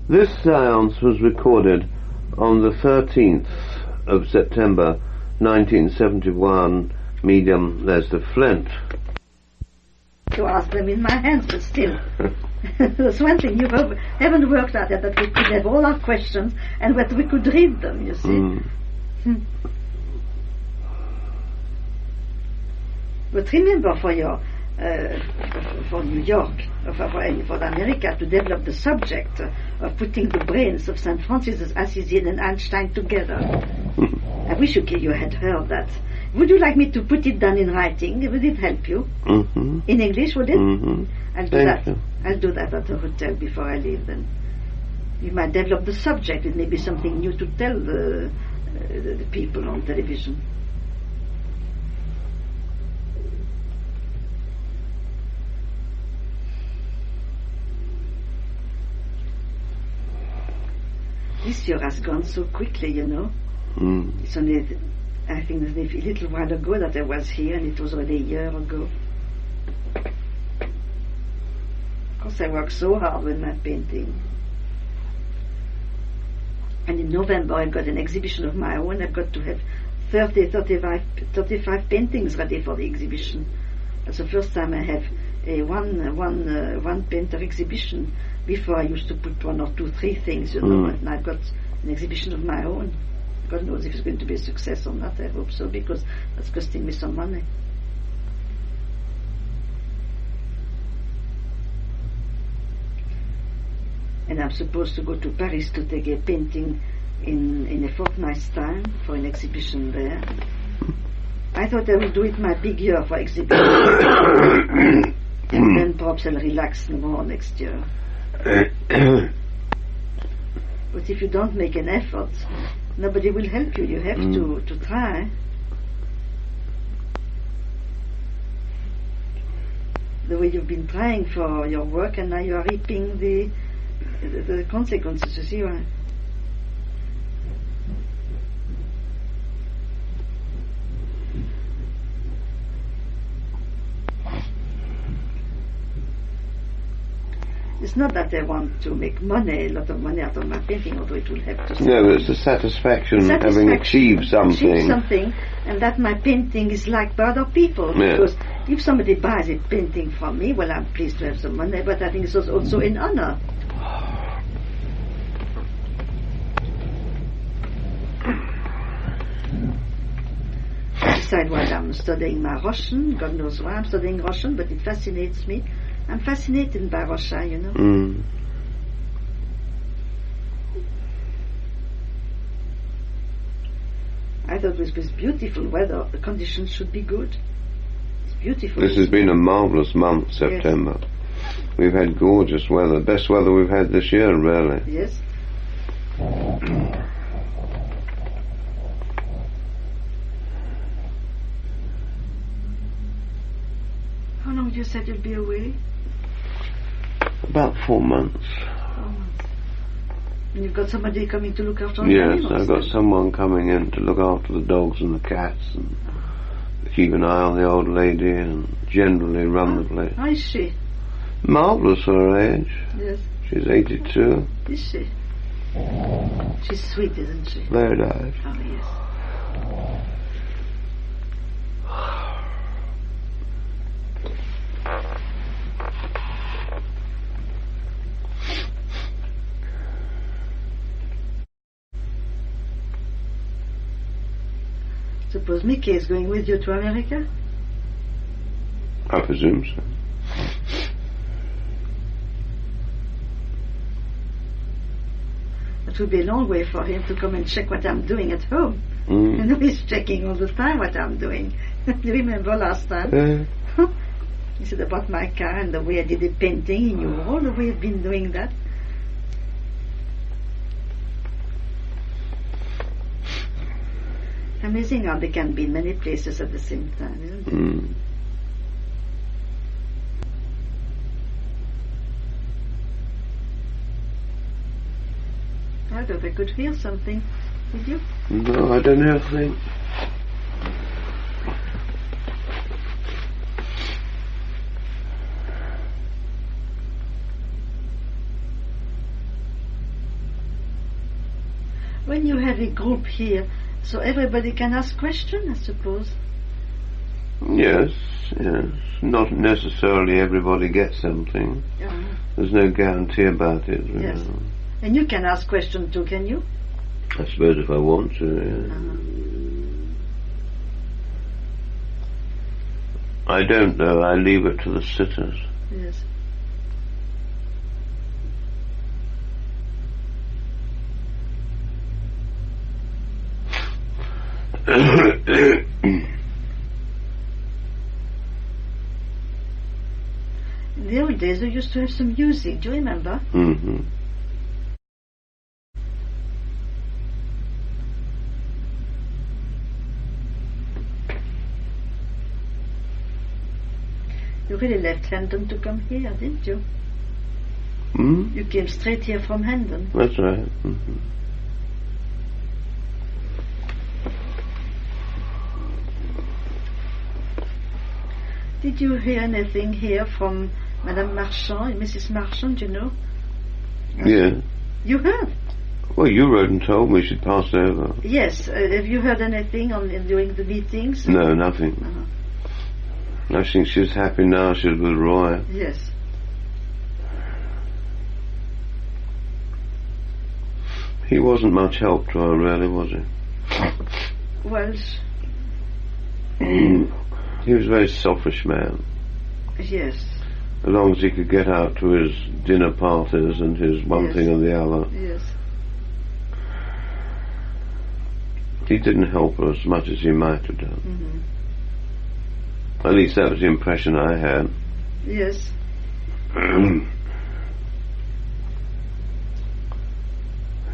This séance was recorded on the 13th of September 1971, medium Leslie Flint. To ask them in my hands, but still. There's one thing you haven't worked out yet, that we could have all our questions and that we could read them, you see. But remember for your for New York, for America, to develop the subject of putting the brains of St. Francis of Assisi and Einstein together. I wish you had heard that. Would you like me to put it down in writing? Would it help you? In English, would it? I'll do that. I'll do that at the hotel before I leave then. You might develop the subject. It may be something new to tell the people on television. This year has gone so quickly, you know. It's only, I think, a little while ago that I was here, and it was already a year ago. Of course, I worked so hard with my painting. And in November, I got an exhibition of my own. I've got to have 35 paintings ready for the exhibition. That's the first time I have a one painter exhibition. Before I used to put 1 or 2, 3 things, you know, and I've got an exhibition of my own. God knows if it's going to be a success or not. I hope so, because that's costing me some money. And I'm supposed to go to Paris to take a painting in a fortnight's time for an exhibition there. I thought I would do it my big year for exhibition. And then perhaps I'll relax more next year. But if you don't make an effort, nobody will help you. You have to try. The way you've been trying for your work, and now you are reaping the consequences, you see, right? It's not that I want to make money, a lot of money out of my painting, although it will have to. No, but it's the satisfaction having achieved something. And that my painting is liked by other people. Yeah. Because if somebody buys a painting from me, well, I'm pleased to have some money, but I think it's also an honor. Besides, while I'm studying my Russian, God knows why I'm studying Russian, but it fascinates me. I'm fascinated by Russia, you know. I thought with this beautiful weather, the conditions should be good. It's beautiful. This has been a marvellous month, September. Yes. We've had gorgeous weather, best weather we've had this year, really. Yes. How long you said you'd be away? About 4 months. 4 months. And you've got somebody coming to look after the animals? Yes, I've got someone coming in to look after the dogs and the cats and keep an eye on the old lady and generally run the place. How is she? Marvellous for her age. Yes. She's 82. Is she? She's sweet, isn't she? Very nice. Oh, yes. Suppose Mickey is going with you to America? I presume so. It would be a long way for him to come and check what I'm doing at home. You know, he's checking all the time what I'm doing. You remember last time? He said about my car and the way I did the painting. He knew all the way I've been doing that. Amazing how they can be in many places at the same time, isn't it? I thought I could feel something. Did you? No, I don't know. I think. When you have a group here, so everybody can ask questions, I suppose. Yes. Not necessarily everybody gets something. There's no guarantee about it. Yes. And you can ask questions too, can you? I suppose if I want to, yeah. I don't know. I leave it to the sitters. Yes. In the old days, they used to have some music. Do you remember? Mm-hmm. You really left Hendon to come here, didn't you? Mm? You came straight here from Hendon. That's right. Mm-hmm. Did you hear anything here from Madame Marchand, Mrs. Marchand, you know? Yeah. You heard? Well, you wrote and told me she'd passed over. Yes. Have you heard anything during the meetings? No, nothing. I think she's happy now she's with Roy. Yes. He wasn't much help to her, really, was he? Well... He was a very selfish man. Yes. As long as he could get out to his dinner parties and his one thing or the other. Yes. He didn't help her as much as he might have done. Mm-hmm. At least that was the impression I had. Yes.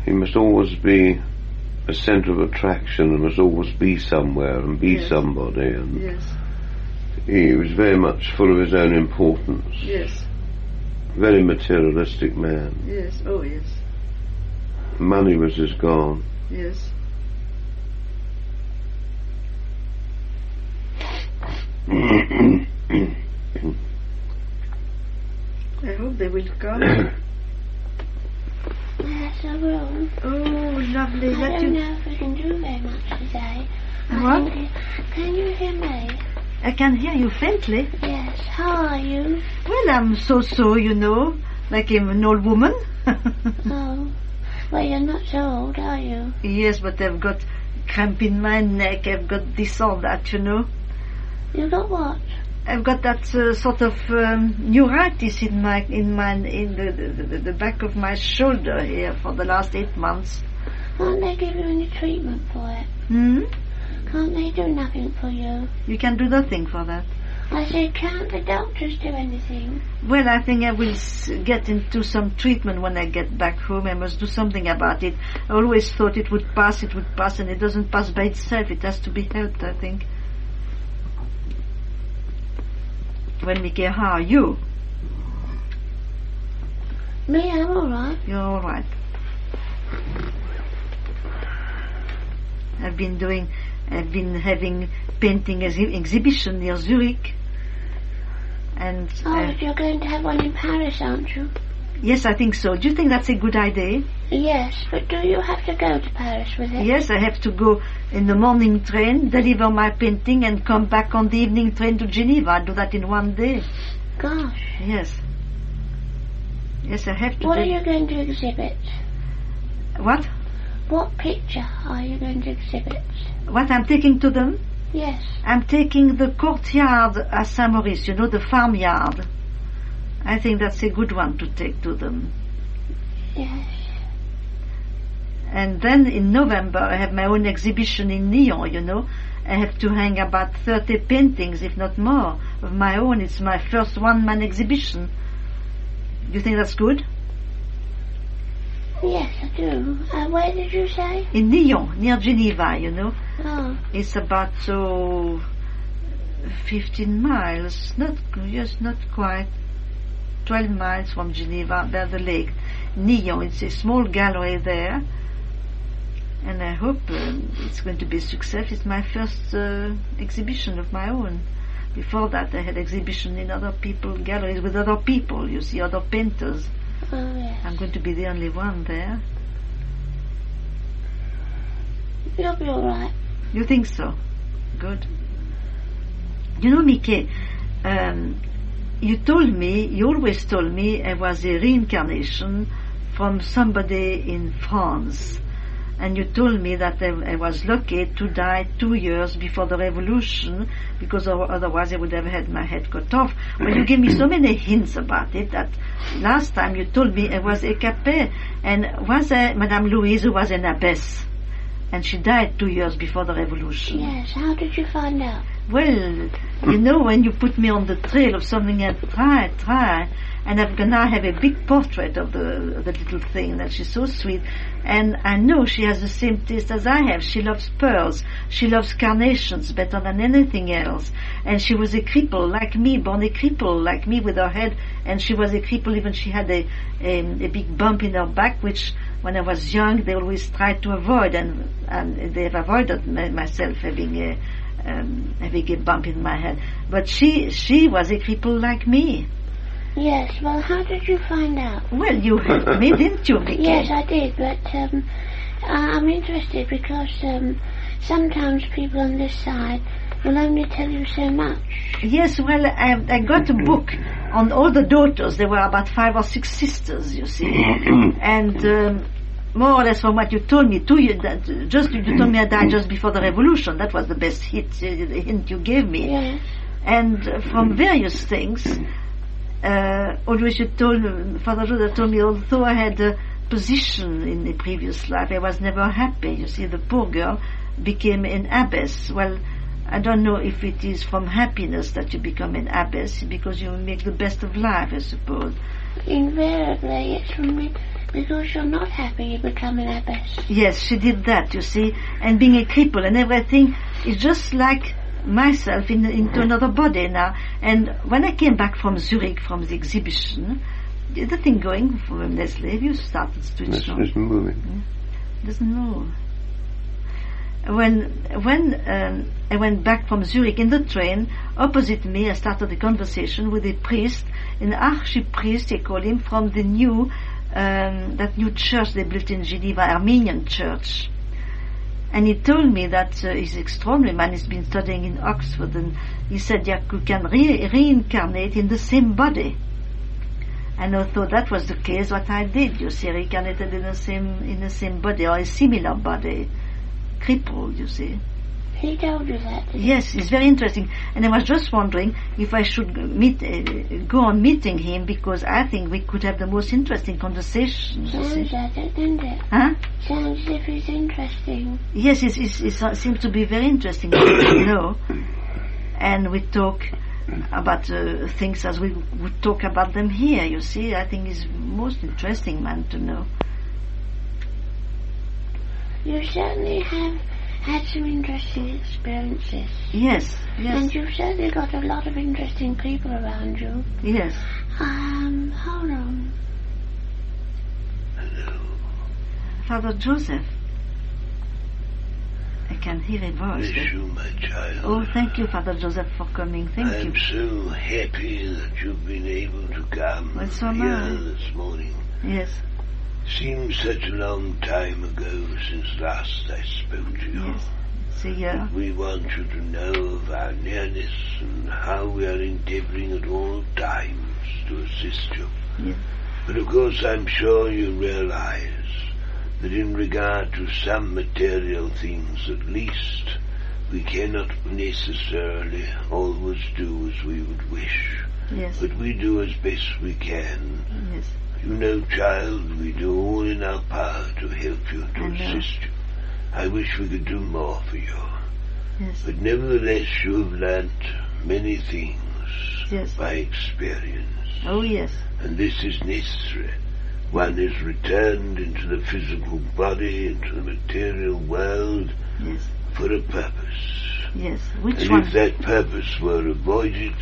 He must always be a centre of attraction and must always be somewhere and be somebody. And he was very much full of his own importance. Yes. Very materialistic man. Yes. Oh, yes. Money was his god. Yes. I hope they will come. Yes, I will. Oh, lovely. I don't know if we can do very much today. What? Can you hear me? I can hear you faintly. Yes. How are you? Well, I'm so, you know, like an old woman. Oh. Well, you're not so old, are you? Yes, but I've got cramp in my neck. I've got this or that, you know. You got what? I've got that sort of neuritis in the back of my shoulder here for the last 8 months. Can't they give you any treatment for it? Can't they do nothing for you? You can do nothing for that. I said, can't the doctors do anything? Well, I think I will get into some treatment when I get back home. I must do something about it. I always thought it would pass, and it doesn't pass by itself. It has to be helped, I think. Well, Mickey, how are you? Me, I'm all right. You're all right. I've been having painting exhibition near Zurich. And you're going to have one in Paris, aren't you? Yes, I think so. Do you think that's a good idea? Yes, but do you have to go to Paris with it? Yes, I have to go in the morning train, deliver my painting, and come back on the evening train to Geneva. I do that in one day. Gosh. Yes. Yes, I have to. What are you going to exhibit? What? What picture are you going to exhibit? What I'm taking to them? Yes. I'm taking the courtyard at Saint-Maurice, you know, the farmyard. I think that's a good one to take to them. Yes. And then in November I have my own exhibition in Lyon, you know. I have to hang about 30 paintings, if not more, of my own. It's my first one-man exhibition. You think that's good? Yes, I do. Where did you say? In Lyon, near Geneva, you know. Oh. It's about 15 miles, not quite. 12 miles from Geneva, by the lake. Lyon, it's a small gallery there. And I hope it's going to be a success. It's my first exhibition of my own. Before that I had exhibition in other people's galleries with other people, you see, other painters. Oh, yes. I'm going to be the only one there. You'll be all right. You think so? Good. You know, Mickey, you always told me I was a reincarnation from somebody in France. And you told me that I was lucky to die 2 years before the revolution, because otherwise I would have had my head cut off. Well, you gave me so many hints about it that last time you told me I was écapée, and was Madame Louise, who was an abbess, and she died 2 years before the revolution. Yes, how did you find out? Well, you know, when you put me on the trail of something, I try, and I'm gonna have a big portrait of the little thing, that she's so sweet, and I know she has the same taste as I have. She loves pearls, she loves carnations better than anything else, and she was a cripple like me, born a cripple like me with her head, and she was a cripple, even she had a big bump in her back, which when I was young they always tried to avoid, and they've avoided myself having a bump in my head. But she was a cripple like me. Yes, well, how did you find out? Well, you helped me, didn't you, Vicky? Yes, I did, but I'm interested because sometimes people on this side will only tell you so much. Yes, well, I got a book on all the daughters. There were about 5 or 6 sisters, you see. And more or less from what you told me, you told me I died just before the revolution. That was the best hint you gave me. Yes. And from various things, always Father Joseph told me, although I had a position in the previous life, I was never happy. You see, the poor girl became an abbess. Well, I don't know if it is from happiness that you become an abbess, because you make the best of life, I suppose. Invariably, it's from me. Because you're not happy, you become an abbess. Yes, she did that, you see. And being a cripple and everything is just like myself into another body now. And when I came back from Zurich, from the exhibition, the thing going from Leslie, have you started to switch on? It's moving. Doesn't move. When I went back from Zurich in the train, opposite me I started a conversation with a priest, an archpriest, they call him, from the new that new church they built in Geneva, Armenian church. And he told me that he's an extraordinary man, he's been studying in Oxford, and he said you can reincarnate in the same body. And although that was the case, what I did, you see, reincarnated in the same body, or a similar body, crippled, you see. He told you that? Yes, it's very interesting. And I was just wondering if I should go on meeting him, because I think we could have the most interesting conversations. Sounds like it, doesn't it? Huh? Sounds as if it's interesting. Yes, it seems to be very interesting, you know. And we talk about things as we would talk about them here, you see. I think he's the most interesting man to know. You certainly have had some interesting experiences. Yes. And you've certainly got a lot of interesting people around you. Yes. Hold on. Hello. Father Joseph. I can hear a voice. Bless you, my child. Oh, thank you, Father Joseph, for coming. Thank you. I'm so happy that you've been able to come here this morning. Yes. Seems such a long time ago since last I spoke to you. Yes. See here. We want you to know of our nearness and how we are endeavouring at all times to assist you. Yes. But of course I'm sure you realise that in regard to some material things at least, we cannot necessarily always do as we would wish. Yes. But we do as best we can. Yes. You know, child, we do all in our power to help you, to assist you. I wish we could do more for you. Yes. But nevertheless, you have learnt many things by experience. Oh, yes. And this is necessary. One is returned into the physical body, into the material world, for a purpose. Yes. Which and one? If that purpose were avoided,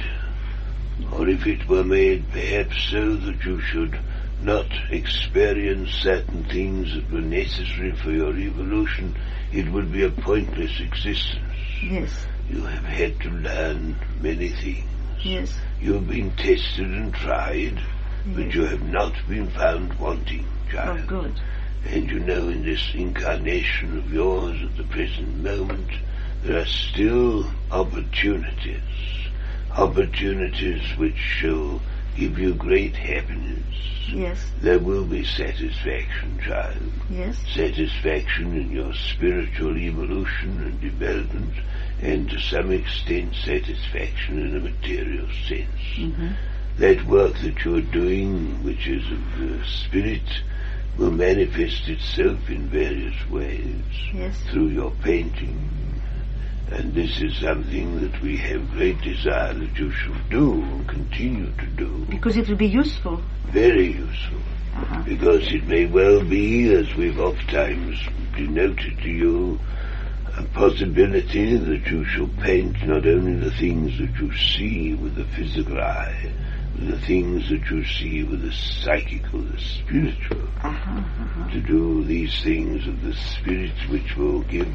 or if it were made perhaps so that you should not experience certain things that were necessary for your evolution, it would be a pointless existence. Yes. You have had to learn many things. Yes. You have been tested and tried, but you have not been found wanting, child. Oh, good. And you know, in this incarnation of yours at the present moment, there are still opportunities which shall give you great happiness. Yes. There will be satisfaction, child. Yes. Satisfaction in your spiritual evolution and development, and to some extent satisfaction in a material sense. Mm-hmm. That work that you're doing, which is of the spirit, will manifest itself in various ways. Yes. Through your painting. And this is something that we have great desire that you should do and continue to do. Because it will be useful. Very useful. Uh-huh. Because it may well be, as we've oft times denoted to you, a possibility that you shall paint not only the things that you see with the physical eye, but the things that you see with the psychical, the spiritual. To do these things of the spirit which will give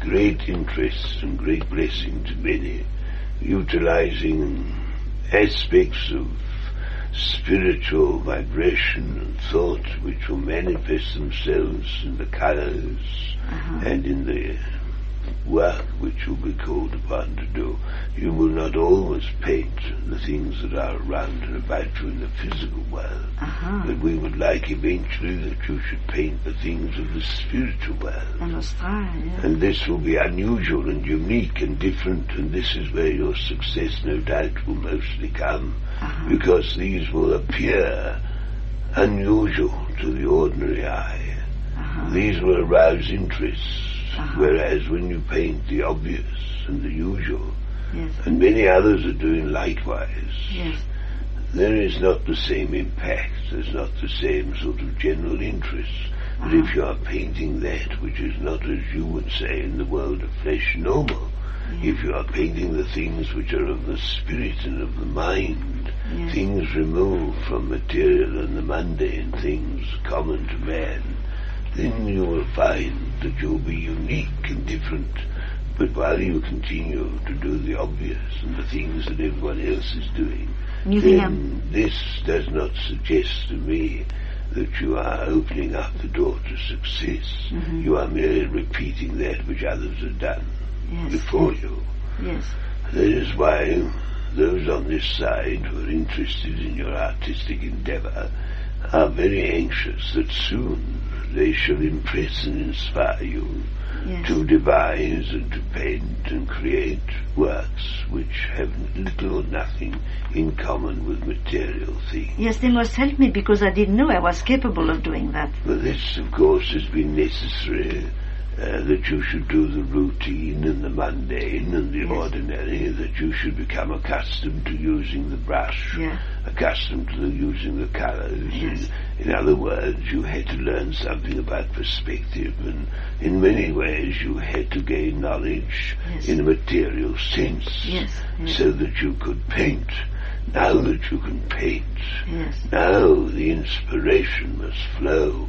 great interest and great blessing to many, utilizing aspects of spiritual vibration and thought which will manifest themselves in the colors and in the work which you'll be called upon to do. You will not always paint the things that are around and about you in the physical world, but we would like eventually that you should paint the things of the spiritual world. And this will be unusual and unique and different, and this is where your success no doubt will mostly come, because these will appear unusual to the ordinary eye. These will arouse interest. Whereas when you paint the obvious and the usual, and many others are doing likewise, there is not the same impact, there's not the same sort of general interest. But if you are painting that which is not, as you would say in the world of flesh, normal, if you are painting the things which are of the spirit and of the mind, things removed from material and the mundane things common to man, then you will find that you'll be unique and different. But while you continue to do the obvious and the things that everyone else is doing, then this does not suggest to me that you are opening up the door to success. You are merely repeating that which others have done before you. That is why those on this side who are interested in your artistic endeavor are very anxious that soon they shall impress and inspire you to devise and to paint and create works which have little or nothing in common with material things. Yes, they must help me, because I didn't know I was capable of doing that. But this, of course, has been necessary, that you should do the routine and the mundane and the ordinary, that you should become accustomed to using the brush, accustomed to using the colors. In other words, you had to learn something about perspective, and in many ways you had to gain knowledge in a material sense, so that you could paint. Now that you can paint, now the inspiration must flow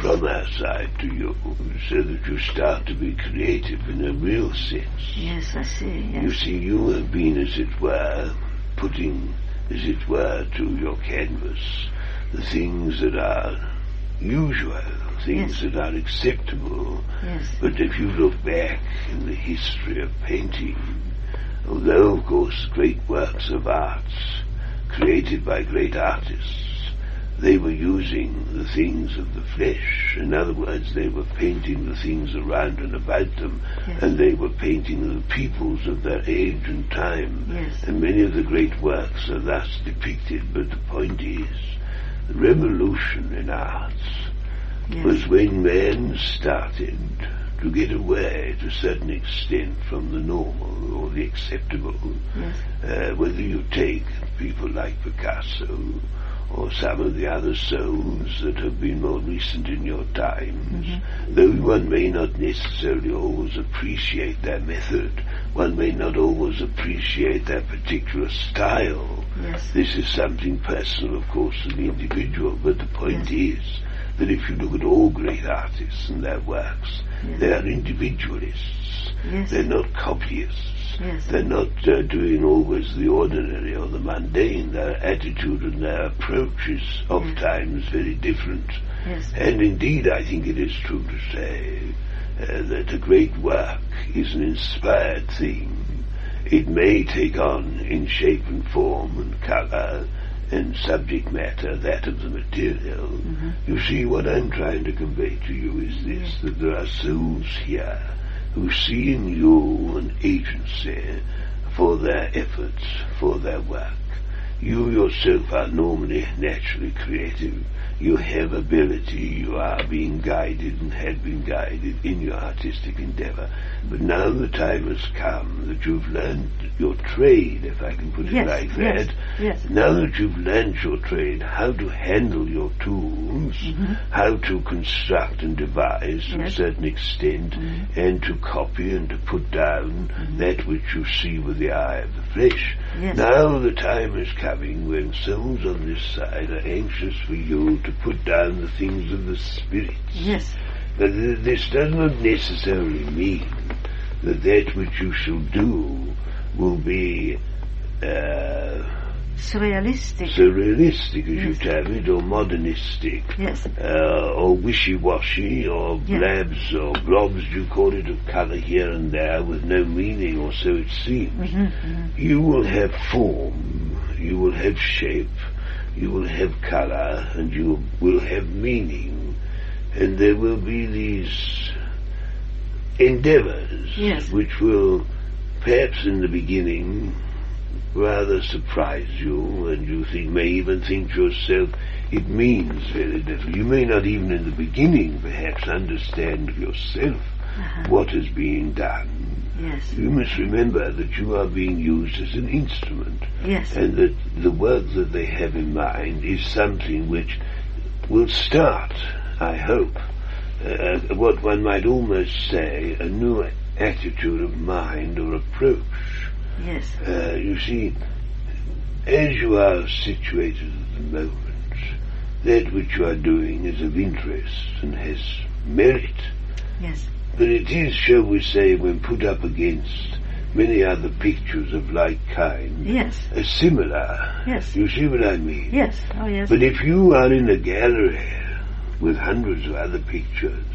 from our side to you, so that you start to be creative in a real sense. Yes, I see. You see, you have been, as it were, putting, as it were, to your canvas the things that are usual, things that are acceptable. But if you look back in the history of painting, although, of course, great works of arts created by great artists, they were using the things of the flesh. In other words, they were painting the things around and about them, and they were painting the peoples of their age and time. And many of the great works are thus depicted. But the point is, the revolution in arts was when man started to get away to a certain extent from the normal or the acceptable. Whether you take people like Picasso or some of the other souls that have been more recent in your times, though one may not necessarily always appreciate their method, one may not always appreciate their particular style. This is something personal, of course, to the individual, but the point is that if you look at all great artists and their works, they are individualists. They're not copyists. They're not doing always the ordinary or the mundane. Their attitude and their approach is oft times very different. Yes. And indeed, I think it is true to say that a great work is an inspired thing. It may take on in shape and form and colour and subject matter that of the material. Mm-hmm. You see, what I'm trying to convey to you is this, that there are souls here who see in you an agency for their efforts, for their work. You yourself are normally naturally creative. You have ability, you are being guided and have been guided in your artistic endeavour. But now the time has come that you've learned your trade, if I can put it like that. Yes. Now that you've learned your trade, how to handle your tools, how to construct and devise to a certain extent, and to copy and to put down that which you see with the eye of the flesh. Yes. Now the time is coming when souls on this side are anxious for you to put down the things of the spirits. Yes. But this does not necessarily mean that which you shall do will be surrealistic, as you term it, or modernistic, or wishy-washy, or blabs or blobs, you call it, of colour here and there with no meaning, or so it seems. You will have form, you will have shape, you will have colour, and you will have meaning, and there will be these endeavours which will perhaps in the beginning rather surprise you, and you may even think to yourself it means very little. You may not even in the beginning perhaps understand yourself what is being done. Yes. You must remember that you are being used as an instrument, and that the work that they have in mind is something which will start, I hope, what one might almost say a new attitude of mind or approach. Yes. You see, as you are situated at the moment, that which you are doing is of interest and has merit. Yes. But it is, shall we say, when put up against many other pictures of like kind, similar. Yes. You see what I mean? Yes. Oh, yes. But if you are in a gallery with hundreds of other pictures,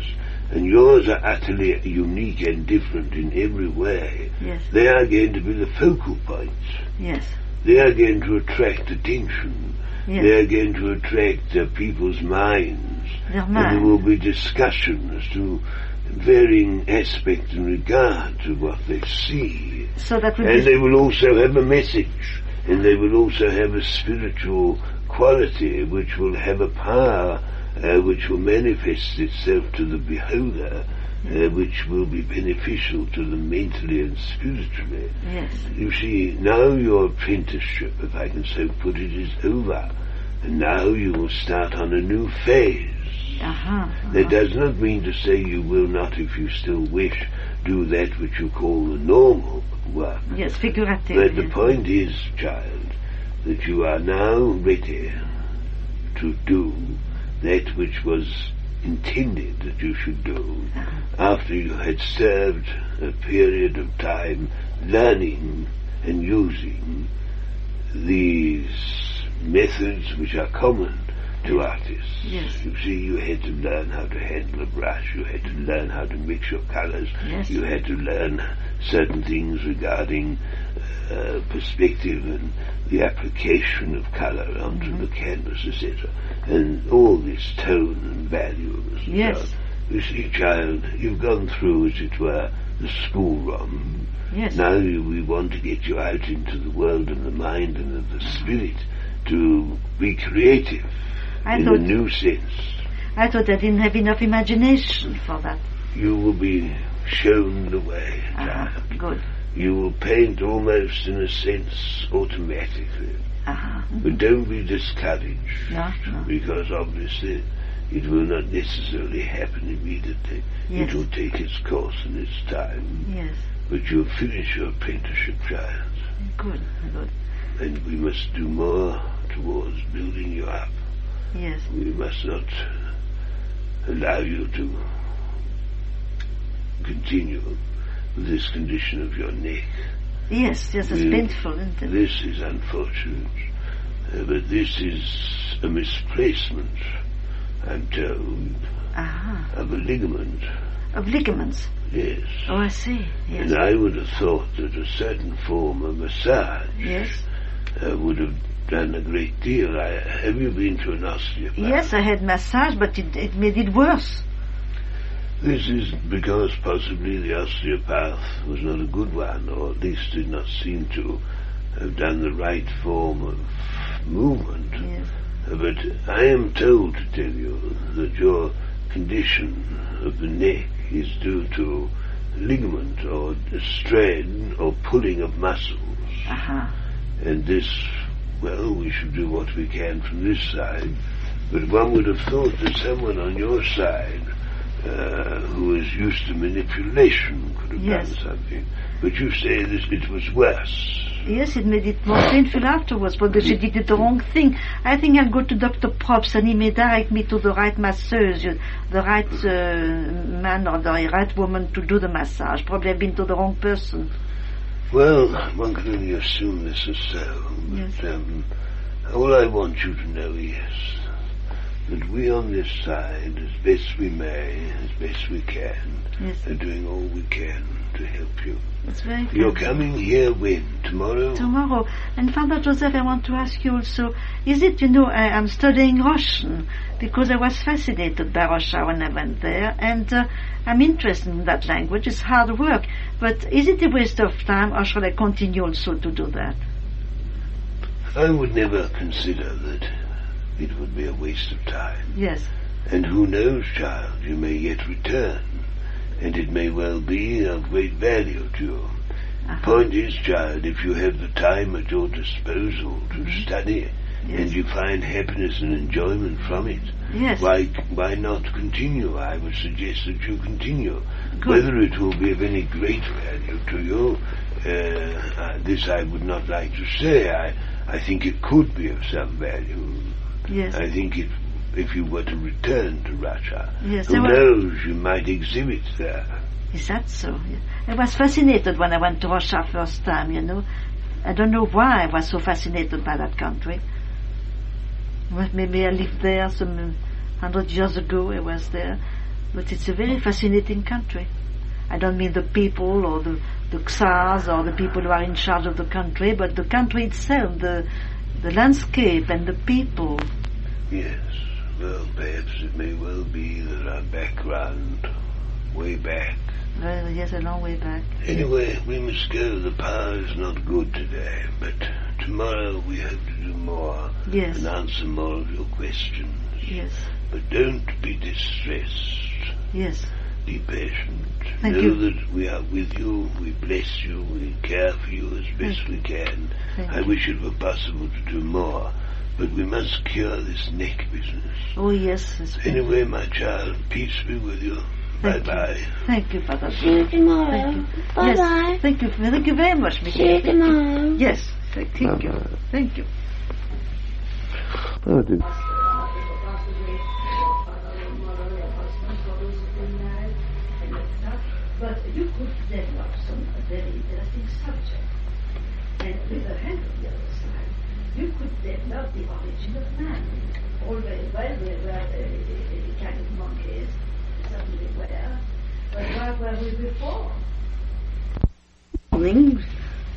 and yours are utterly unique and different in every way, they are going to be the focal points. Yes. They are going to attract attention. They are going to attract people's minds. And there will be discussion as to varying aspects in regard to what they see. So that and they will also have a message, and they will also have a spiritual quality which will have a power which will manifest itself to the beholder, which will be beneficial to them mentally and spiritually. Yes. You see, now your apprenticeship, if I can so put it, is over, and now you will start on a new phase. That does not mean to say you will not, if you still wish, do that which you call the normal work. Yes, figurative. But the point is, child, that you are now ready to do that which was intended that you should do after you had served a period of time learning and using these methods which are common to artists. Yes. You see, you had to learn how to handle a brush, you had to learn how to mix your colours, you had to learn certain things regarding perspective and the application of colour onto the canvas, etc. And all this tone and value. You see, child, you've gone through, as it were, the schoolroom. Now we want to get you out into the world of the mind and of the spirit to be creative in a new sense. I thought I didn't have enough imagination for that. You will be shown the way, child. Good. You will paint almost in a sense automatically. But don't be discouraged, because obviously it will not necessarily happen immediately. It will take its course and its time. But you'll finish your apprenticeship, child. Good. And we must do more towards building you up. We must not allow you to continue with this condition of your neck. Yes, it's painful, isn't it? This is unfortunate, but this is a misplacement I'm told, of a ligament. Of ligaments? Yes. Oh, I see. Yes. And I would have thought that a certain form of massage would have done a great deal. Have you been to an osteopath? Yes, I had massage, but it made it worse. This is because possibly the osteopath was not a good one, or at least did not seem to have done the right form of movement. Yes. But I am told to tell you that your condition of the neck is due to ligament or strain or pulling of muscles. And this, well, we should do what we can from this side, but one would have thought that someone on your side who is used to manipulation could have done something. But you say this, it was worse. Yes, it made it more painful afterwards, because she did the wrong thing. I think I'll go to Dr. Probst and he may direct me to the right masseuse, the right man or the right woman to do the massage. Probably I've been to the wrong person. Well, one can only assume this is so. But all I want you to know is that we on this side, as best we may, as best we can, are doing all we can to help you. It's very You're coming here when? Tomorrow? Tomorrow. And Father Joseph, I want to ask you also, is it, I'm studying Russian, because I was fascinated by Russia when I went there, and I'm interested in that language. It's hard work, but is it a waste of time, or shall I continue also to do that? I would never consider that it would be a waste of time. Yes. And who knows, child, you may yet return, and it may well be of great value to you. The point is, child, if you have the time at your disposal to study, and you find happiness and enjoyment from it, why not continue? I would suggest that you continue. Good. Whether it will be of any great value to you, this I would not like to say. I think it could be of some value. Yes. I think if you were to return to Russia, yes, who knows, you might exhibit there. Is that so? I was fascinated when I went to Russia first time, I don't know why I was so fascinated by that country. Well, maybe I lived there some 100 years ago, I was there. But it's a very fascinating country. I don't mean the people or the Tsars or the people who are in charge of the country, but the country itself, the landscape and the people. Yes, well, perhaps it may well be that our background, way back. Well, yes, a long way back. Anyway, we must go. The power is not good today, but tomorrow we hope to do more and answer more of your questions. Yes. But don't be distressed. Yes. Be patient. Thank know you. that we are with you, we bless you, we care for you as best we can. I wish it were possible to do more, but we must cure this neck business. Oh, yes. Anyway, my child, peace be with you. Bye-bye. Thank you, Father. See you tomorrow. Bye-bye. Yes, thank you very much, Miss. See you tomorrow. Yes, thank you. Thank you. Oh, dear. But you could develop some very interesting subject. And with the hand on the other side, you could develop the origin of man. All very well, we were kind of monkeys, certainly were. But where were we before?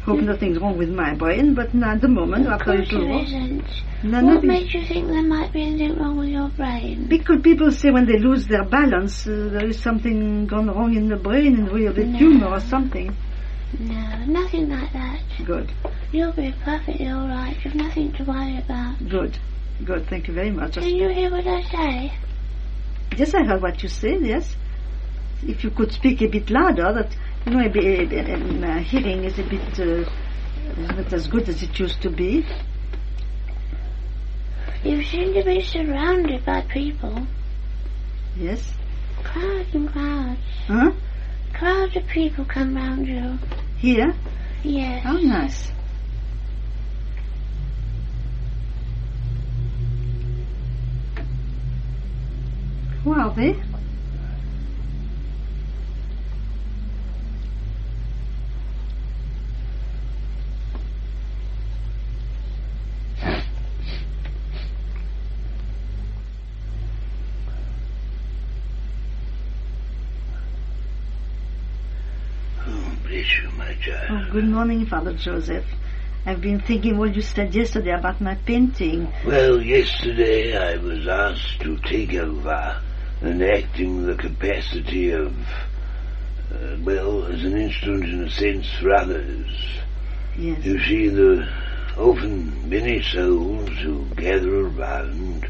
Hope nothing's wrong with my brain, but at the moment, of course there isn't. What makes you think there might be anything wrong with your brain? Because people say when they lose their balance, there is something gone wrong in the brain, and we have a tumor or something. No, nothing like that. Good. You'll be perfectly all right. You've nothing to worry about. Good. Thank you very much. Can you hear what I say? Yes, I heard what you said, yes. If you could speak a bit louder, that, my hearing is a bit not as good as it used to be. You seem to be surrounded by people. Yes. Crowds and crowds. Huh? Crowds of people come round you. Here? Yes. Oh, nice. Who are they? bless you, my child. Oh, good morning, Father Joseph. I've been thinking what you said yesterday about my painting. Well, yesterday I was asked to take over and acting the capacity of, as an instrument in a sense for others. Yes. You see, there are often many souls who gather around,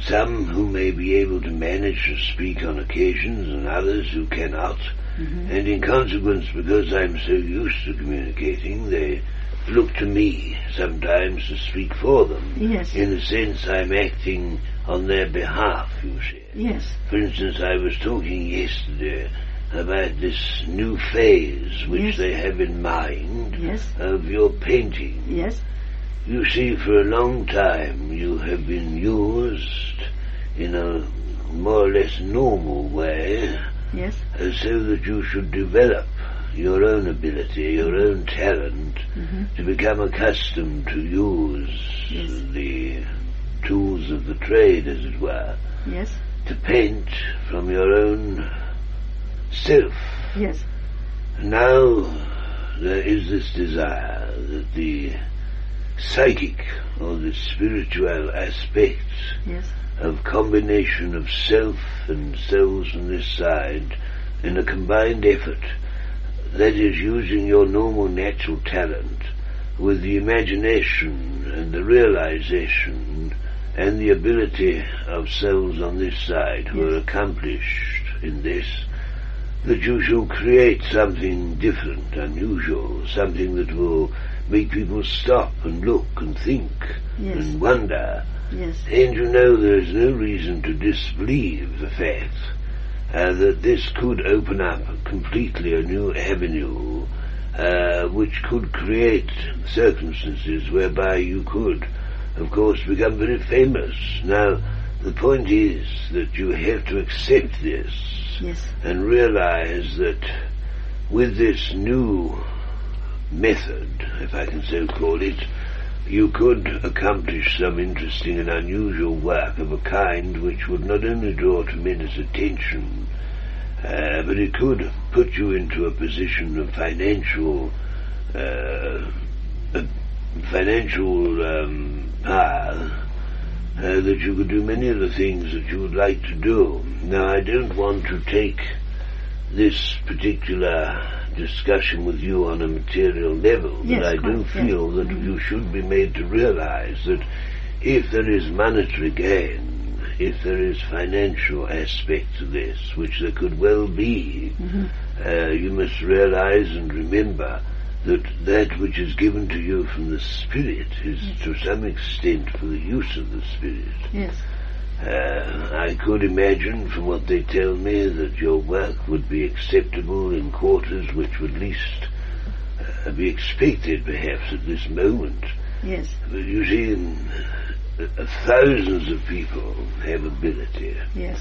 some who may be able to manage to speak on occasions and others who cannot. Mm-hmm. And in consequence, because I'm so used to communicating, they look to me sometimes to speak for them. Yes. In a sense, I'm acting on their behalf, you see. Yes. For instance, I was talking yesterday about this new phase which they have in mind of your painting. Yes. You see, for a long time you have been used in a more or less normal way, so that you should develop your own ability, your own talent, to become accustomed to use the tools of the trade, as it were, to paint from your own self. Yes. Now there is this desire that the psychic or the spiritual aspects of combination of self and souls from this side in a combined effort, that is, using your normal natural talent with the imagination and the realization and the ability of souls on this side who are accomplished in this, that you shall create something different, unusual, something that will make people stop and look and think and wonder. Yes. And you know, there is no reason to disbelieve the fact that this could open up completely a new avenue which could create circumstances whereby you could, of course, become very famous. Now, the point is that you have to accept this and realize that with this new method, if I can so call it, you could accomplish some interesting and unusual work of a kind which would not only draw tremendous attention, but it could put you into a position of financial power, that you could do many of the things that you would like to do. Now, I don't want to take this particular discussion with you on a material level, but I do feel that you should be made to realize that if there is monetary gain, if there is financial aspect to this, which there could well be, you must realize and remember that that which is given to you from the Spirit is to some extent for the use of the Spirit. Yes. I could imagine from what they tell me that your work would be acceptable in quarters which would least be expected perhaps at this moment. Yes. But you see, thousands of people have ability. Yes.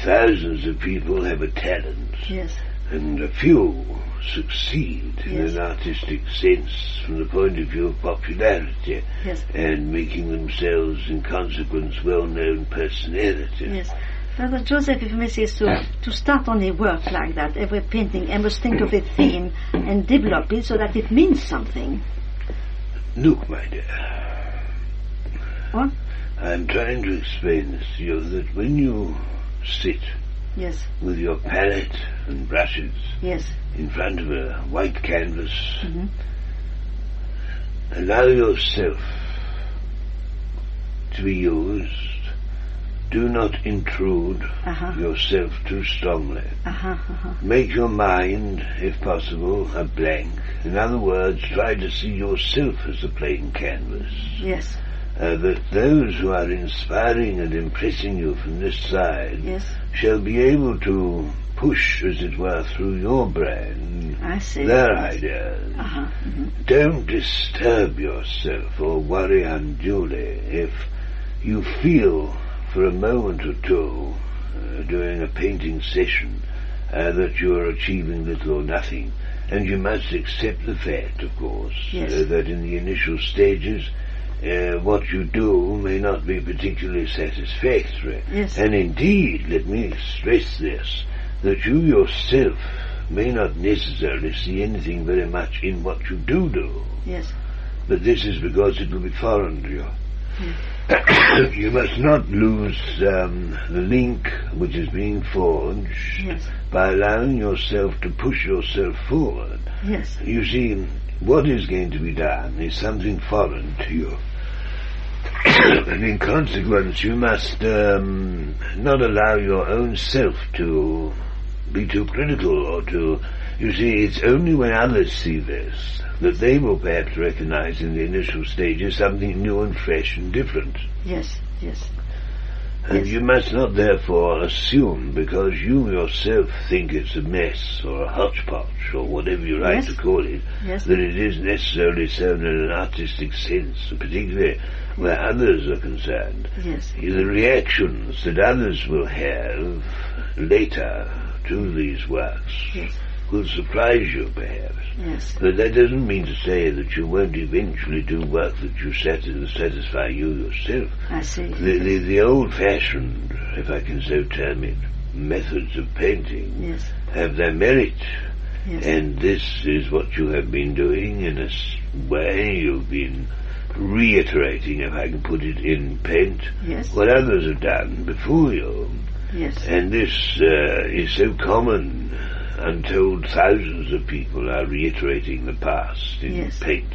Thousands of people have a talent. Yes. And a few succeed in an artistic sense from the point of view of popularity and making themselves in consequence well-known personalities. Yes. Father Joseph, if I may say so, to start on a work like that, every painting, I must think of a theme and develop it so that it means something. Look, my dear. What? I'm trying to explain this to you, that when you sit with your palette and brushes in front of a white canvas, allow yourself to be used. Do not intrude yourself too strongly. Make your mind, if possible, a blank. In other words, try to see yourself as a plain canvas. Yes. That those who are inspiring and impressing you from this side shall be able to push, as it were, through your brain their ideas. Don't disturb yourself or worry unduly if you feel for a moment or two during a painting session that you are achieving little or nothing. And you must accept the fact, of course, that in the initial stages what you do may not be particularly satisfactory. And indeed, let me stress this, that you yourself may not necessarily see anything very much in what you do. Yes. But this is because it will be foreign to you. You must not lose the link which is being forged by allowing yourself to push yourself forward. Yes. You see, what is going to be done is something foreign to you. And in consequence, you must not allow your own self to be too critical or to... You see, it's only when others see this that they will perhaps recognize in the initial stages something new and fresh and different. Yes, yes. And you must not therefore assume, because you yourself think it's a mess or a hodgepodge or whatever you like to call it, that it is necessarily so in an artistic sense, particularly where others are concerned. Yes. The reactions that others will have later to these works will surprise you, perhaps. Yes. But that doesn't mean to say that you won't eventually do work that you satisfy you yourself. I see. The old-fashioned, if I can so term it, methods of painting have their merit. Yes. And this is what you have been doing in a way. You've been reiterating, if I can put it in paint, what others have done before you. Yes. And this is so common. Untold thousands of people are reiterating the past in paint,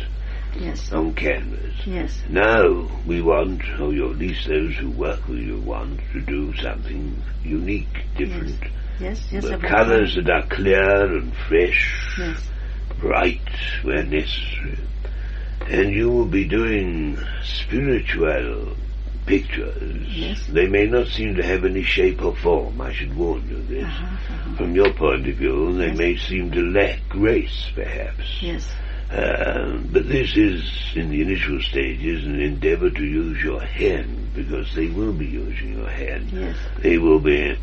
on canvas. Yes. Now we want, or at least those who work with you want, to do something unique, different. Yes. With colours that are clear and fresh, bright where necessary. And you will be doing spiritual pictures. Yes. They may not seem to have any shape or form, I should warn you this. From your point of view, they may seem to lack grace, perhaps. Yes. But this is, in the initial stages, an endeavour to use your hand, because they will be using your hand. Yes. They will be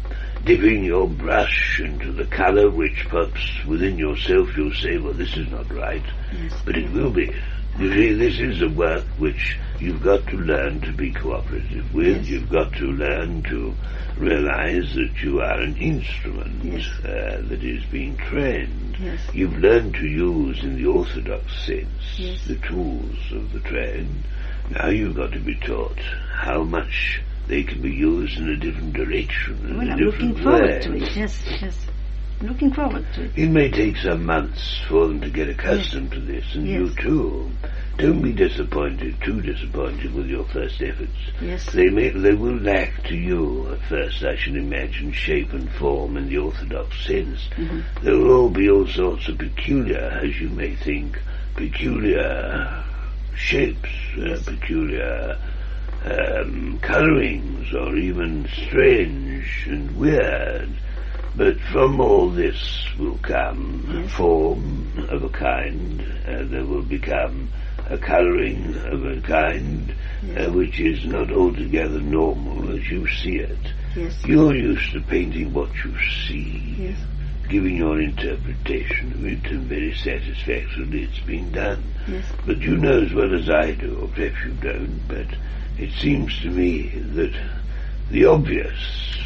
dipping your brush into the colour, which perhaps within yourself you'll say, well, this is not right. Yes. But it will be. You see, this is a work which you've got to learn to be cooperative with. Yes. You've got to learn to realize that you are an instrument that is being trained. Yes. You've learned to use, in the orthodox sense, the tools of the trade. Now you've got to be taught how much they can be used in a different direction, in a different way. Well, I'm looking forward to it, yes. Looking forward to it. It may take some months for them to get accustomed to this, and you too. Don't be too disappointed with your first efforts. Yes. They will lack to you at first, I should imagine, shape and form in the orthodox sense. There will all be all sorts of peculiar, as you may think, peculiar shapes, peculiar colourings, or even strange and weird. But from all this will come form of a kind, there will become a colouring of a kind which is not altogether normal as you see it. Yes. You're used to painting what you see, giving your interpretation of it, and very satisfactorily it's being done. Yes. But you know as well as I do, or perhaps you don't, but it seems to me that the obvious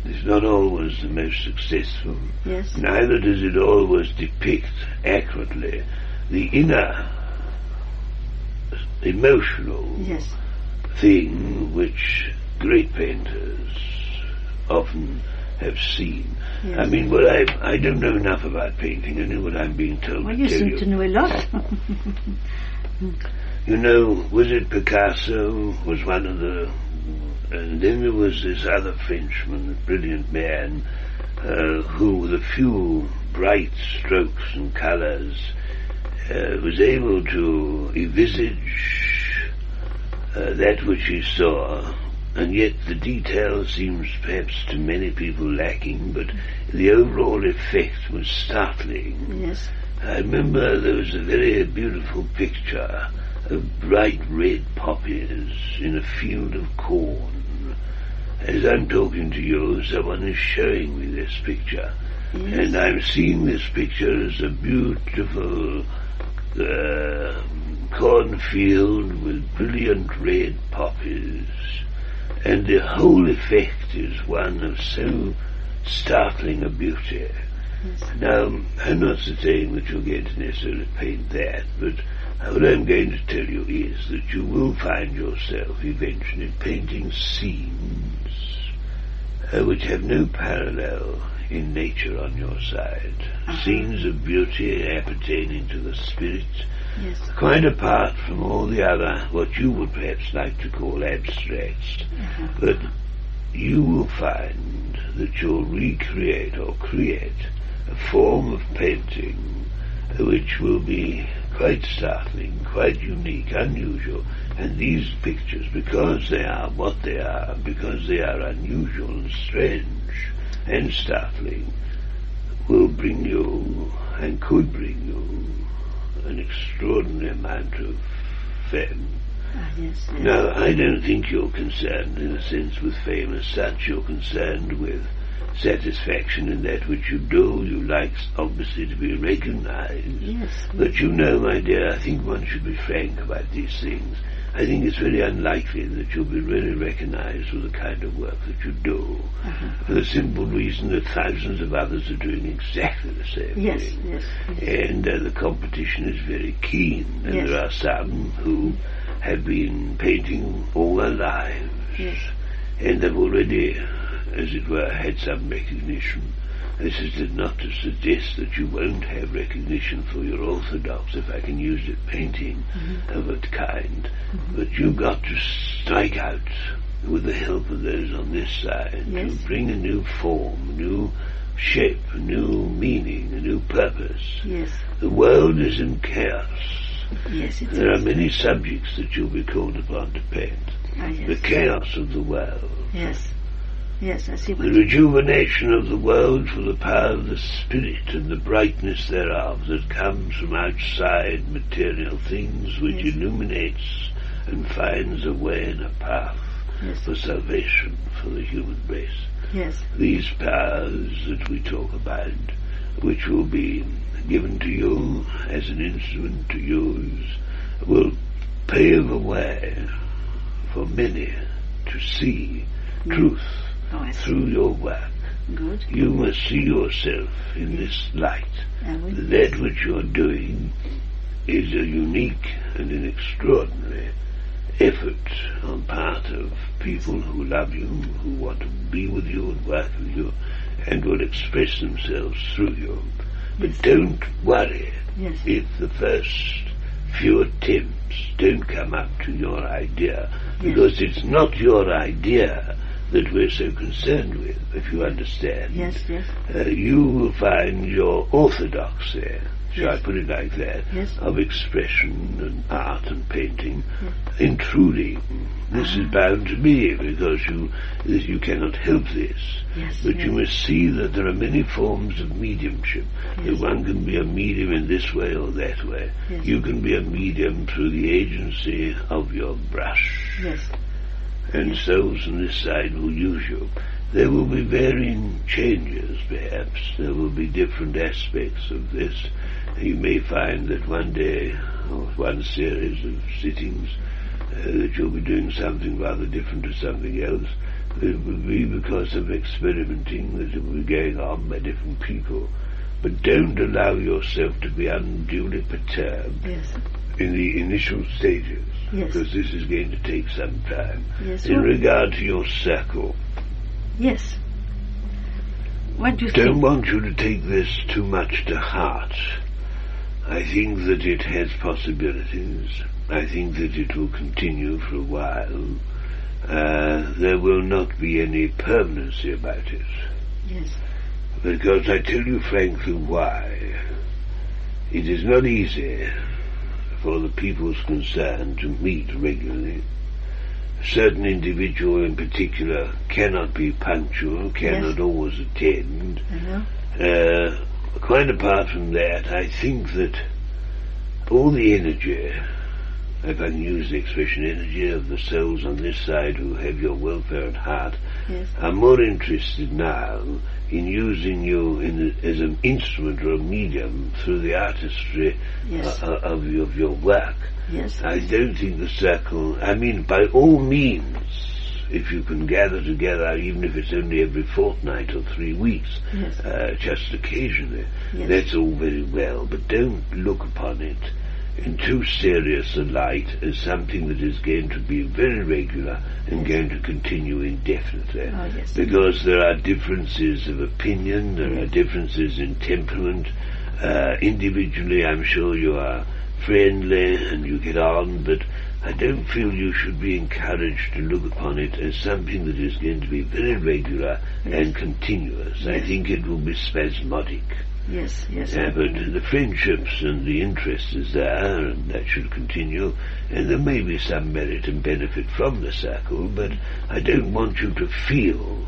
is not always the most successful. Yes. Neither does it always depict accurately the inner emotional thing which great painters often have seen. Yes. I mean, I don't know enough about painting. I know what I'm being told to tell you. Well, you seem to know a lot. You know, was it Picasso was one of the... And then there was this other Frenchman, a brilliant man, who with a few bright strokes and colours was able to envisage that which he saw, and yet the detail seems perhaps to many people lacking, but the overall effect was startling. Yes. I remember there was a very beautiful picture of bright red poppies in a field of corn. As I'm talking to you, someone is showing me this picture. Yes. And I'm seeing this picture as a beautiful cornfield with brilliant red poppies. And the whole effect is one of so startling a beauty. Now, I'm not saying that you're going to necessarily paint that, but what I'm going to tell you is that you will find yourself eventually painting scenes which have no parallel in nature on your side. Scenes of beauty appertaining to the spirit, quite apart from all the other, what you would perhaps like to call abstracts. But you will find that you'll recreate or create a form of painting which will be quite startling, quite unique, unusual. And these pictures, because they are what they are, because they are unusual and strange and startling, will bring you, and could bring you, an extraordinary amount of fame. Now, I don't think you're concerned, in a sense, with fame as such. You're concerned with satisfaction in that which you do. You like, obviously, to be recognized. But you know, my dear, I think one should be frank about these things. I think it's very unlikely that you'll be really recognized for the kind of work that you do, for the simple reason that thousands of others are doing exactly the same thing. And the competition is very keen, and there are some who have been painting all their lives, and have already, as it were, had some recognition. This is not to suggest that you won't have recognition for your orthodox, if I can use it, painting of that kind, but you've got to strike out with the help of those on this side to bring a new form, a new shape, a new meaning, a new purpose. The world is in chaos. There are many subjects that you'll be called upon to paint. The chaos of the world. Yes, I see what the rejuvenation of the world for the power of the spirit and the brightness thereof that comes from outside material things, which illuminates and finds a way and a path for salvation for the human race. These powers that we talk about, which will be given to you as an instrument to use, will pave the way for many to see truth through your work. You must see yourself in this light. That which you're doing is a unique and an extraordinary effort on part of people who love you, who want to be with you and work with you, and will express themselves through you. But don't worry if the first few attempts don't come up to your idea, because it's not your idea that we're so concerned with, if you understand. You will find your orthodoxy, shall I put it like that, of expression and art and painting intruding. This is bound to be, because you cannot help this. But you must see that there are many forms of mediumship. That one can be a medium in this way or that way. You can be a medium through the agency of your brush. And souls on this side will use you. There will be varying changes, perhaps. There will be different aspects of this. You may find that one day, or one series of sittings, that you'll be doing something rather different to something else. It will be because of experimenting that it will be going on by different people. But don't allow yourself to be unduly perturbed in the initial stages, because this is going to take some time. In regard to your circle, what do you don't want you to take this too much to heart. I think that it has possibilities. I think that it will continue for a while. There will not be any permanency about it. Because I tell you frankly why. It is not easy for the peoples concerned to meet regularly. A certain individual in particular cannot be punctual, cannot always attend. Quite apart from that, I think that all the energy, if I can use the expression energy, of the souls on this side who have your welfare at heart, are more interested now in using you as an instrument or a medium through the artistry of your work. I don't think the circle, I mean, by all means, if you can gather together, even if it's only every fortnight or 3 weeks, just occasionally, that's all very well, but don't look upon it in too serious a light as something that is going to be very regular and going to continue indefinitely. Because there are differences of opinion, there are differences in temperament. Individually, I'm sure you are friendly and you get on, but I don't feel you should be encouraged to look upon it as something that is going to be very regular and continuous. I think it will be spasmodic. But the friendships and the interest is there, and that should continue, and there may be some merit and benefit from the circle, but I don't want you to feel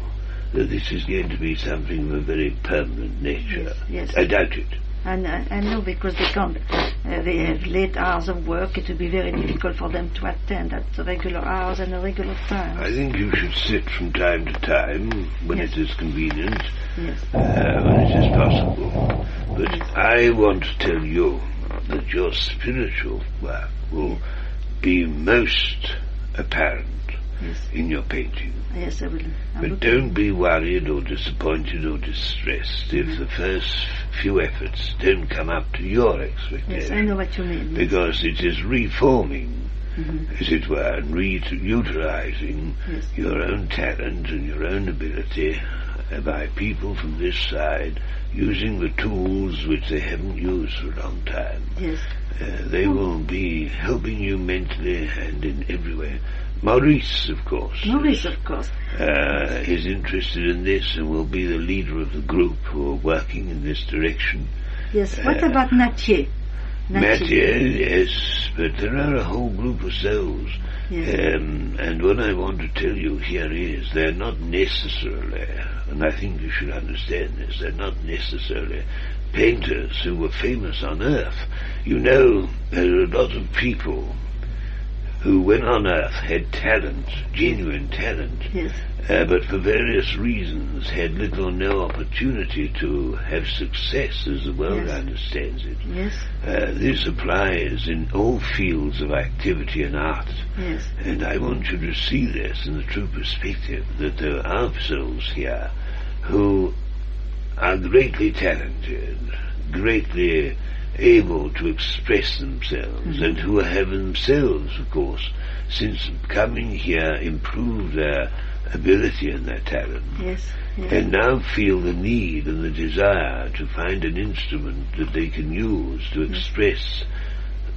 that this is going to be something of a very permanent nature. I doubt it. And I know, because they can't, they have late hours of work, it will be very difficult for them to attend at the regular hours and the regular times. I think you should sit from time to time, when it is convenient, when it is possible. But I want to tell you that your spiritual work will be most apparent in your painting. Yes, I will. But don't be worried or disappointed or distressed if the first few efforts don't come up to your expectation. Yes, I know what you mean. Because it is reforming, as it were, and utilising your own talent and your own ability by people from this side, using the tools which they haven't used for a long time. They will be helping you mentally and in every way. Maurice, of course, is interested in this and will be the leader of the group who are working in this direction. What about Mathieu? Mathieu, yes, but there are a whole group of souls. And what I want to tell you here is they're not necessarily, and I think you should understand this, they're not necessarily painters who were famous on Earth. You know, there are a lot of people who, when on Earth, had talent, genuine talent, but for various reasons had little or no opportunity to have success as the world understands it. This applies in all fields of activity and art. And I want you to see this in the true perspective, that there are souls here who are greatly talented, greatly able to express themselves, and who have themselves, of course, since coming here, improved their ability and their talent, and now feel the need and the desire to find an instrument that they can use to express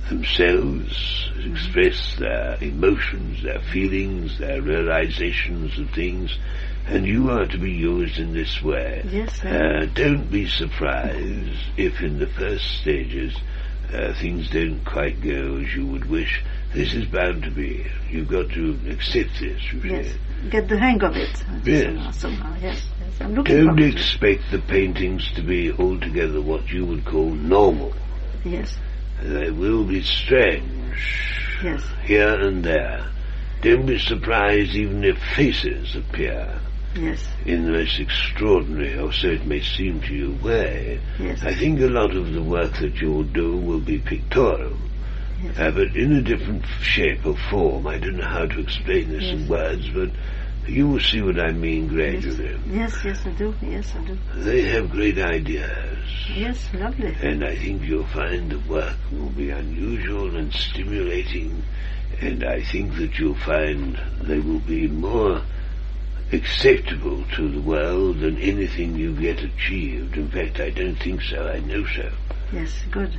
themselves, express their emotions, their feelings, their realizations of things, and you are to be used in this way. Don't be surprised if in the first stages things don't quite go as you would wish. This is bound to be. You've got to accept this. Get the hang of it. Somehow. I'm looking don't expect the paintings to be altogether what you would call normal. They will be strange here and there. Don't be surprised even if faces appear in the most extraordinary, or so it may seem to you, way. I think a lot of the work that you'll do will be pictorial, but in a different shape or form. I don't know how to explain this in words, but you will see what I mean gradually. Yes, I do. They have great ideas. Lovely. And I think you'll find the work will be unusual and stimulating, and I think that you'll find they will be more acceptable to the world than anything you've yet achieved. In fact, I don't think so. I know so. Good.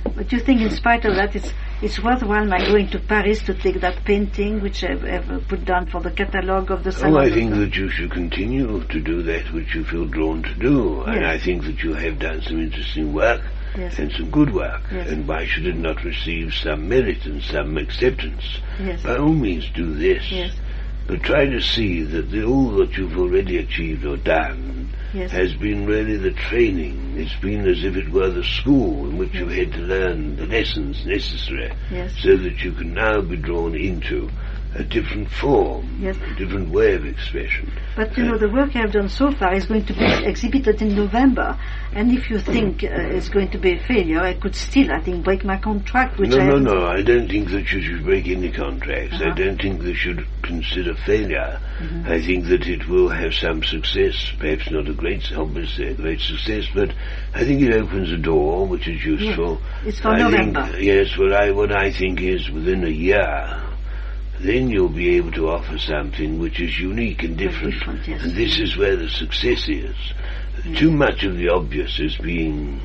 But you think, in spite of that, it's worthwhile my going to Paris to take that painting which I've put down for the catalogue of the salon? I think that you should continue to do that which you feel drawn to do, and I think that you have done some interesting work and some good work, and why should it not receive some merit and some acceptance? By all means do this, but try to see that all that you've already achieved or done has been really the training. It's been as if it were the school in which you had to learn the lessons necessary so that you can now be drawn into a different form, a different way of expression. But the work I've done so far is going to be exhibited in November, and if you think it's going to be a failure, I could still, I think, break my contract. No, I don't think that you should break any contracts. I don't think they should consider failure. I think that it will have some success, perhaps not a great success, but I think it opens a door which is useful. It's for November. What I think is within a year, then you'll be able to offer something which is unique and different. And this is where the success is. Too much of the obvious is being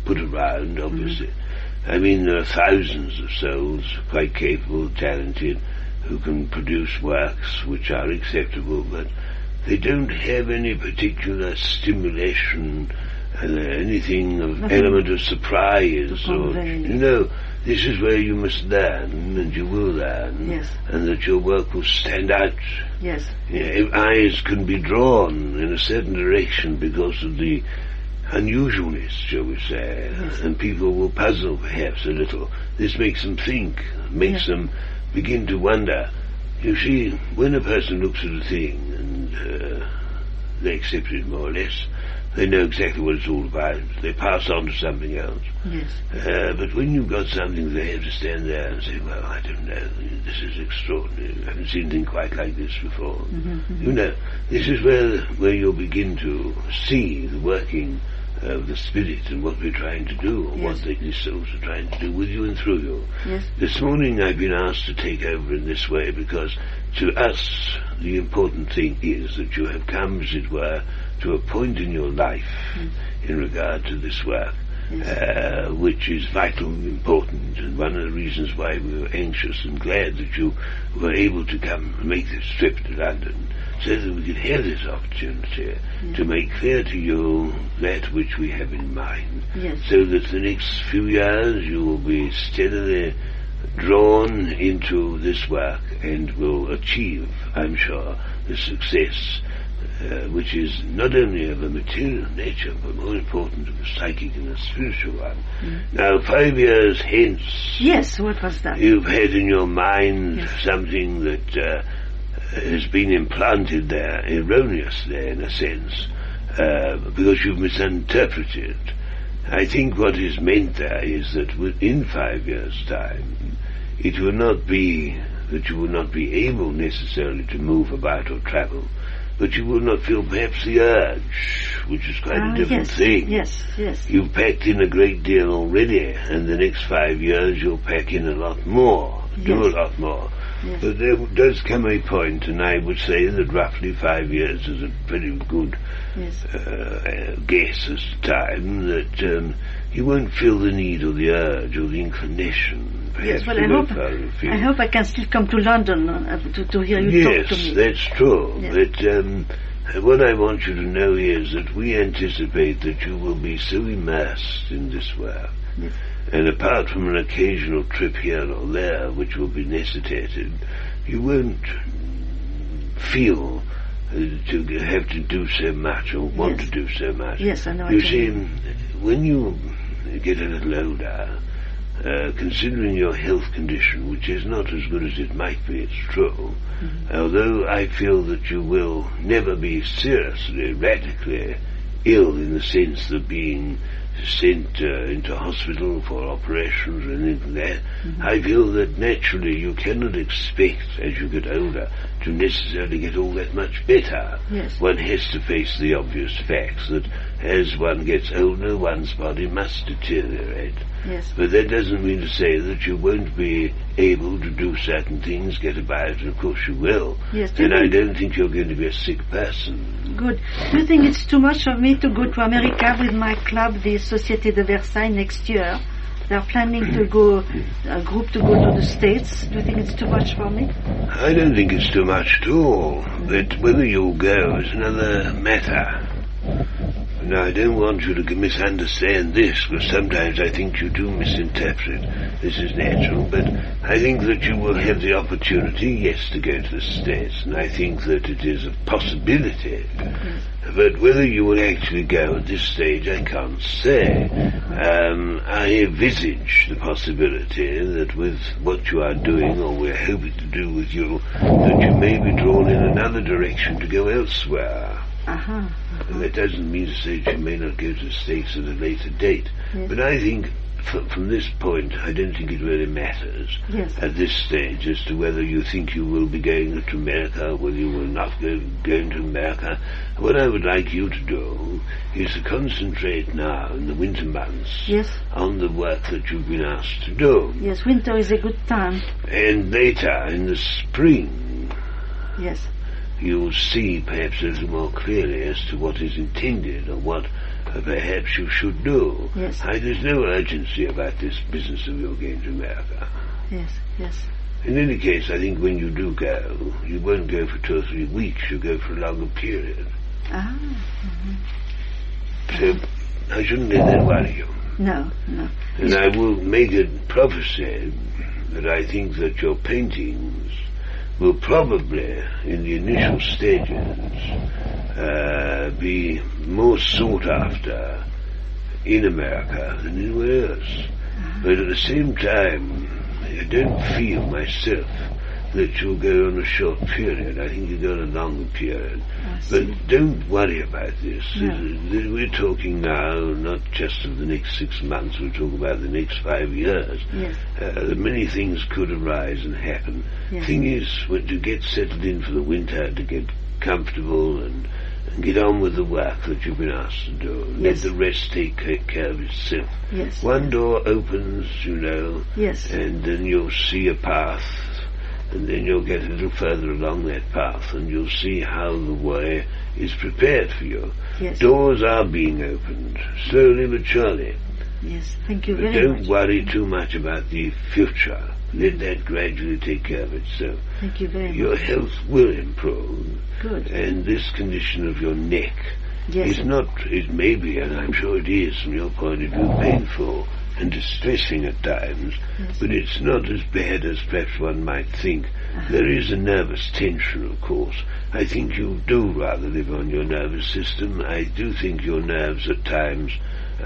put around, obviously. I mean, there are thousands of souls, quite capable, talented, who can produce works which are acceptable, but they don't have any particular stimulation, anything of element of surprise, this is where you must learn, and you will learn, and that your work will stand out. Eyes can be drawn in a certain direction because of the unusualness, shall we say, and people will puzzle perhaps a little. This makes them think, makes them begin to wonder. You see, when a person looks at a thing and they accept it more or less, they know exactly what it's all about. They pass on to something else. But when you've got something, they have to stand there and say, well, I don't know, this is extraordinary. I haven't seen anything quite like this before. This is where you'll begin to see the working of the Spirit and what we're trying to do, or what these souls are trying to do with you and through you. This morning I've been asked to take over in this way because to us the important thing is that you have come, as it were, to a point in your life in regard to this work, which is vital and important, and one of the reasons why we were anxious and glad that you were able to come and make this trip to London, so that we could have this opportunity to make clear to you that which we have in mind, so that the next few years you will be steadily drawn into this work and will achieve, I'm sure, the success which is not only of a material nature, but more important of a psychic and a spiritual one. Now, 5 years hence, what was that? You've had in your mind something that has been implanted there, erroneously in a sense, because you've misinterpreted. I think what is meant there is that within 5 years' time, it will not be that you will not be able necessarily to move about or travel, but you will not feel perhaps the urge, which is quite a different thing. You've packed in a great deal already, and the next 5 years you'll pack in a lot more, do a lot more. But there does come a point, and I would say that roughly 5 years is a pretty good guess as to time, that you won't feel the need or the urge or the inclination. I hope I can still come to London to hear you talk to me. Yes, that's true. But what I want you to know is that we anticipate that you will be so immersed in this work, and apart from an occasional trip here or there, which will be necessitated, you won't feel to have to do so much or want to do so much. I know. You see, when you get a little older, considering your health condition, which is not as good as it might be, it's true, although I feel that you will never be seriously, radically ill in the sense of being sent into hospital for operations or anything like that, I feel that naturally you cannot expect, as you get older, to necessarily get all that much better. One has to face the obvious facts that as one gets older, one's body must deteriorate. But that doesn't mean to say that you won't be able to do certain things, get about, and of course you will. And I don't think you're going to be a sick person. Good. Do you think it's too much of me to go to America with my club, the Société de Versailles, next year? They're planning to go, a group to go to the States. Do you think it's too much for me? I don't think it's too much at all. But whether you'll go is another matter. Now, I don't want you to misunderstand this, because sometimes I think you do misinterpret. This is natural, but I think that you will have the opportunity, yes, to go to the States, and I think that it is a possibility. But whether you will actually go at this stage, I can't say. I envisage the possibility that with what you are doing, or we're hoping to do with you, that you may be drawn in another direction to go elsewhere. And that doesn't mean to say that you may not go to the States at a later date. Yes. But I think from this point, I don't think it really matters at this stage as to whether you think you will be going to America or whether you will not going to America. What I would like you to do is to concentrate now in the winter months on the work that you've been asked to do. Yes, winter is a good time. And later, in the spring, you'll see perhaps a little more clearly as to what is intended or what perhaps you should do. Yes. There's no urgency about this business of your going to America. Yes. In any case, I think when you do go, you won't go for 2 or 3 weeks, you'll go for a longer period. So I shouldn't let that worry you. No. And I will make a prophecy that I think that your paintings will probably, in the initial stages, be more sought after in America than anywhere else. But at the same time, I don't feel myself that you'll go on a short period. I think you'll go on a longer period. But don't worry about this. No. We're talking now not just of the next 6 months, we're talking about the next 5 years. Yes. Many things could arise and happen. The thing is, when to get settled in for the winter, to get comfortable and get on with the work that you've been asked to do. Let the rest take care of itself. Yes. One door opens, you know, and then you'll see a path, and then you'll get a little further along that path, and you'll see how the way is prepared for you. Yes. Doors are being opened, slowly but surely. Yes, thank you but very much. Don't worry too much about the future. Let that gradually take care of itself. Thank you very much. Your health will improve. Good. And this condition of your neck is not, it may be, and I'm sure it is from your point of view, painful and distressing at times, but it's not as bad as perhaps one might think. There is a nervous tension, of course. I think you do rather live on your nervous system. I do think your nerves at times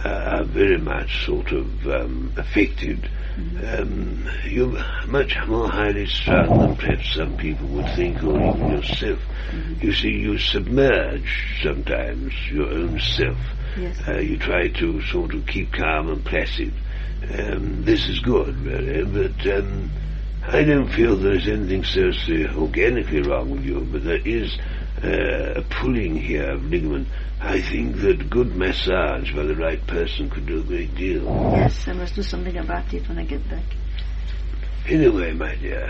are very much sort of affected. You're much more highly strung than perhaps some people would think, or even yourself. You see, you submerge sometimes your own self. You try to sort of keep calm and placid. This is good, really, but I don't feel there's anything seriously organically wrong with you, but there is a pulling here of ligament. I think that good massage by the right person could do a great deal. Yes, I must do something about it when I get back. Anyway, my dear,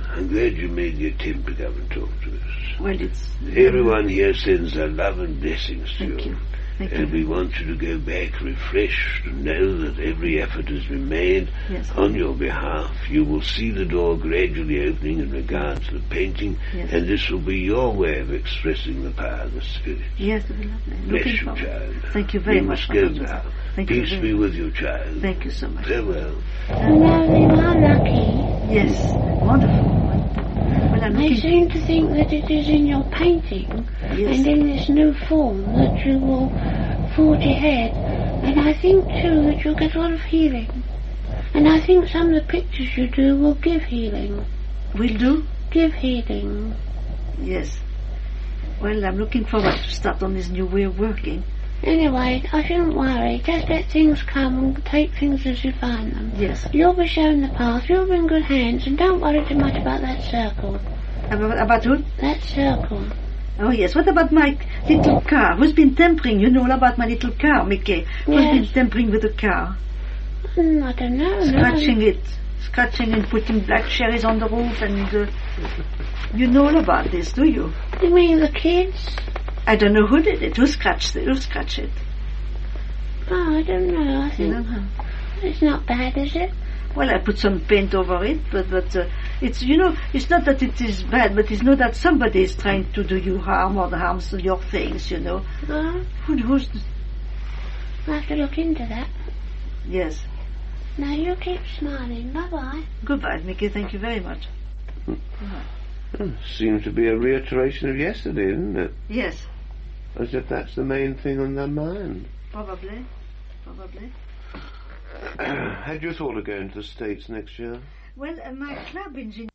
I'm glad you made the attempt to come and talk to us. Well, it's... Everyone here sends their love and blessings to Thank you. And we want you to go back refreshed and know that every effort has been made on your behalf. You will see the door gradually opening in regard to the painting, and this will be your way of expressing the power of the Spirit. Yes, it will be lovely. Bless you, child. Thank you very much. You must go now. Peace be with you, child. Thank you so much. Farewell. And now you are lucky. Yes, wonderful. I seem to think that it is in your painting and in this new form that you will forge ahead. And I think too that you'll get a lot of healing. And I think some of the pictures you do will give healing. Will do? Give healing. Yes. Well, I'm looking forward to start on this new way of working. Anyway, I shouldn't worry. Just let things come and take things as you find them. Yes. You'll be shown the path. You'll be in good hands. And don't worry too much about that circle. About who? That circle. Oh, yes. What about my little car? Who's been tampering? You know all about my little car, Mickey. Who's been tampering with the car? I don't know. Scratching it. Scratching and putting black cherries on the roof and... you know all about this, do you? You mean the kids? I don't know who did it. Who scratched it? Oh, I don't know. I think it's not bad, is it? Well, I put some paint over it, but it's, you know, it's not that it is bad, but it's not that somebody is trying to do you harm or harms your things, you know. I'll have to look into that. Yes. Now you keep smiling. Bye-bye. Goodbye, Mickey. Thank you very much. Seems to be a reiteration of yesterday, isn't it? Yes. As if that's the main thing on their mind. Probably. Had you thought of going to the States next year? Well, my club in